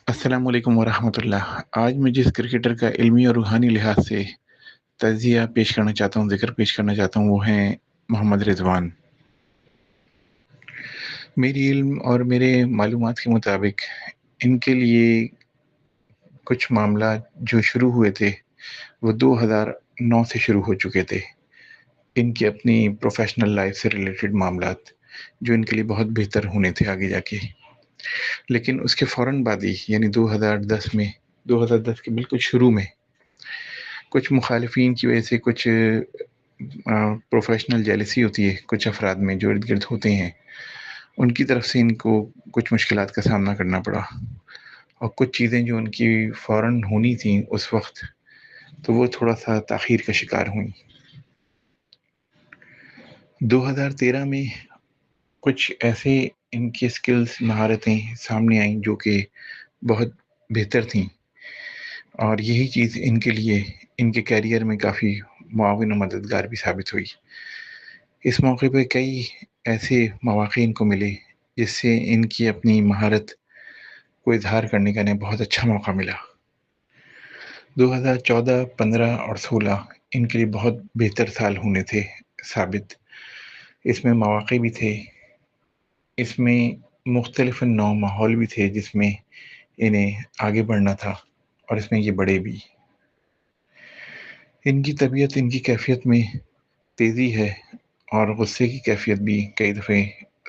السلام علیکم ورحمۃ اللہ۔ آج میں جس کرکٹر کا علمی اور روحانی لحاظ سے تجزیہ پیش کرنا چاہتا ہوں، ذکر پیش کرنا چاہتا ہوں، وہ ہیں محمد رضوان۔ میری علم اور میرے معلومات کے مطابق ان کے لیے کچھ معاملات جو شروع ہوئے تھے وہ 2009 سے شروع ہو چکے تھے۔ ان کی اپنی پروفیشنل لائف سے ریلیٹڈ معاملات جو ان کے لیے بہت بہتر ہونے تھے آگے جا کے، لیکن اس کے فوراً بعد ہی یعنی 2010 کے بالکل شروع میں کچھ مخالفین کی وجہ سے کچھ پروفیشنل جیلسی ہوتی ہے کچھ افراد میں جو ارد گرد ہوتے ہیں، ان کی طرف سے ان کو کچھ مشکلات کا سامنا کرنا پڑا، اور کچھ چیزیں جو ان کی فوراً ہونی تھیں اس وقت تو وہ تھوڑا سا تاخیر کا شکار ہوئیں۔ 2013 میں کچھ ایسے ان کی سکلز مہارتیں سامنے آئیں جو کہ بہت بہتر تھیں، اور یہی چیز ان کے لیے ان کے کیریئر میں کافی معاون و مددگار بھی ثابت ہوئی۔ اس موقع پہ کئی ایسے مواقع ان کو ملے جس سے ان کی اپنی مہارت کو اظہار کرنے کا انہیں بہت اچھا موقع ملا۔ 2014، 15 اور 16 ان کے لیے بہت بہتر سال ہونے تھے ثابت۔ اس میں مواقع بھی تھے، اس میں مختلف نوع ماحول بھی تھے جس میں انہیں آگے بڑھنا تھا، اور اس میں یہ بڑے بھی۔ ان کی طبیعت، ان کی کیفیت میں تیزی ہے، اور غصے کی کیفیت بھی کئی دفعے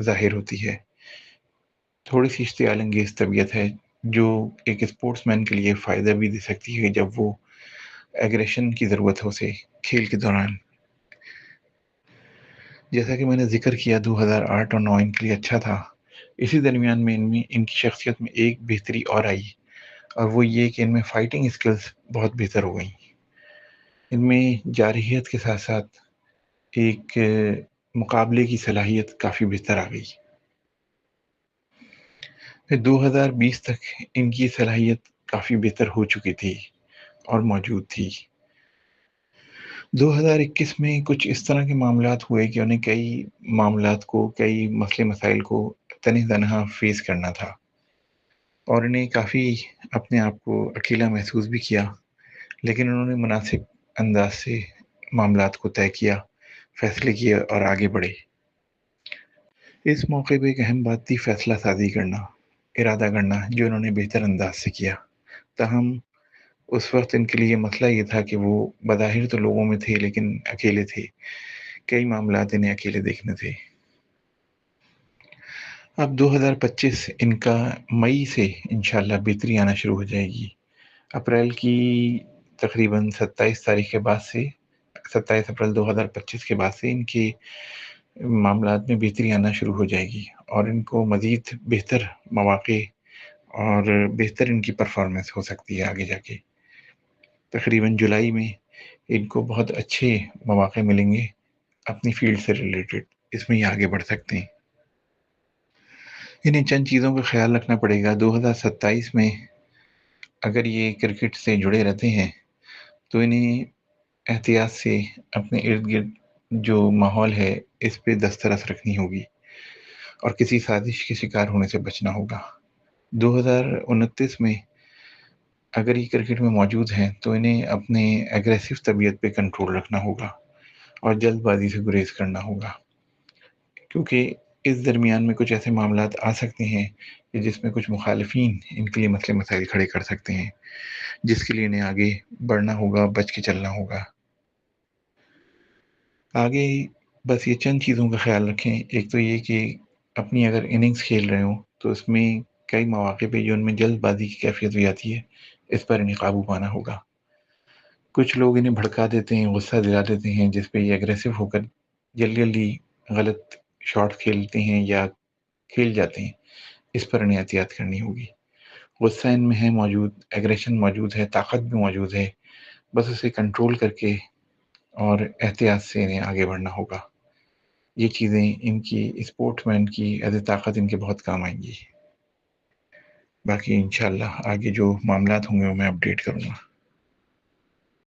ظاہر ہوتی ہے۔ تھوڑی سی اشتعال انگیز طبیعت ہے جو ایک اسپورٹس مین کے لیے فائدہ بھی دے سکتی ہے جب وہ ایگریشن کی ضرورت ہو اسے کھیل کے دوران۔ جیسا کہ میں نے ذکر کیا 2008 اور 9 ان کے لیے اچھا تھا، اسی درمیان میں ان کی شخصیت میں ایک بہتری اور آئی، اور وہ یہ کہ ان میں فائٹنگ اسکلز بہت بہتر ہو گئیں۔ ان میں جارحیت کے ساتھ ساتھ ایک مقابلے کی صلاحیت کافی بہتر آ گئی۔ پھر 2020 تک ان کی صلاحیت کافی بہتر ہو چکی تھی اور موجود تھی۔ 2021 میں کچھ اس طرح کے معاملات ہوئے کہ انہیں کئی معاملات کو، کئی مسئلے مسائل کو تنہ تنہا فیس کرنا تھا، اور انہیں کافی اپنے آپ کو اکیلا محسوس بھی کیا، لیکن انہوں نے مناسب انداز سے معاملات کو طے کیا، فیصلے کیے اور آگے بڑھے۔ اس موقع پہ ایک اہم بات تھی فیصلہ سازی کرنا، ارادہ کرنا، جو انہوں نے بہتر انداز سے کیا۔ تاہم اس وقت ان کے لیے مسئلہ یہ تھا کہ وہ بظاہر تو لوگوں میں تھے لیکن اکیلے تھے، کئی معاملات انہیں اکیلے دیکھنے تھے۔ اب 2025 ان کا مئی سے انشاءاللہ بہتری آنا شروع ہو جائے گی۔ اپریل کی تقریباً 27 تاریخ کے بعد سے، 27 اپریل 2025 کے بعد سے ان کے معاملات میں بہتری آنا شروع ہو جائے گی، اور ان کو مزید بہتر مواقع اور بہتر ان کی پرفارمنس ہو سکتی ہے آگے جا کے۔ تقریباً جولائی میں ان کو بہت اچھے مواقع ملیں گے اپنی فیلڈ سے ریلیٹڈ، اس میں یہ آگے بڑھ سکتے ہیں۔ انہیں چند چیزوں کا خیال رکھنا پڑے گا۔ 2027 میں اگر یہ کرکٹ سے جڑے رہتے ہیں تو انہیں احتیاط سے اپنے ارد گرد جو ماحول ہے اس پہ دسترس رکھنی ہوگی، اور کسی سازش کے شکار ہونے سے بچنا ہوگا۔ 2029 میں اگر یہ کرکٹ میں موجود ہیں تو انہیں اپنے ایگریسو طبیعت پہ کنٹرول رکھنا ہوگا اور جلد بازی سے گریز کرنا ہوگا، کیونکہ اس درمیان میں کچھ ایسے معاملات آ سکتے ہیں کہ جس میں کچھ مخالفین ان کے لیے مسئلے مسائل کھڑے کر سکتے ہیں، جس کے لیے انہیں آگے بڑھنا ہوگا، بچ کے چلنا ہوگا۔ آگے بس یہ چند چیزوں کا خیال رکھیں۔ ایک تو یہ کہ اپنی اگر اننگز کھیل رہے ہوں تو اس میں کئی مواقع پہ جو ان میں جلد بازی کی کیفیت بھی آتی ہے، اس پر انہیں قابو پانا ہوگا۔ کچھ لوگ انہیں بھڑکا دیتے ہیں، غصہ دلا دیتے ہیں، جس پہ یہ اگریسو ہو کر جلدی جلدی غلط شاٹ کھیلتے ہیں یا کھیل جاتے ہیں، اس پر انہیں احتیاط کرنی ہوگی۔ غصہ ان میں ہے موجود، ایگریشن موجود ہے، طاقت بھی موجود ہے، بس اسے کنٹرول کر کے اور احتیاط سے انہیں آگے بڑھنا ہوگا۔ یہ چیزیں ان کی اسپورٹ مین کی ایز اے طاقت ان کے بہت کام آئیں گی۔ باقی انشاءاللہ آگے جو معاملات ہوں گے وہ میں اپڈیٹ کروں گا۔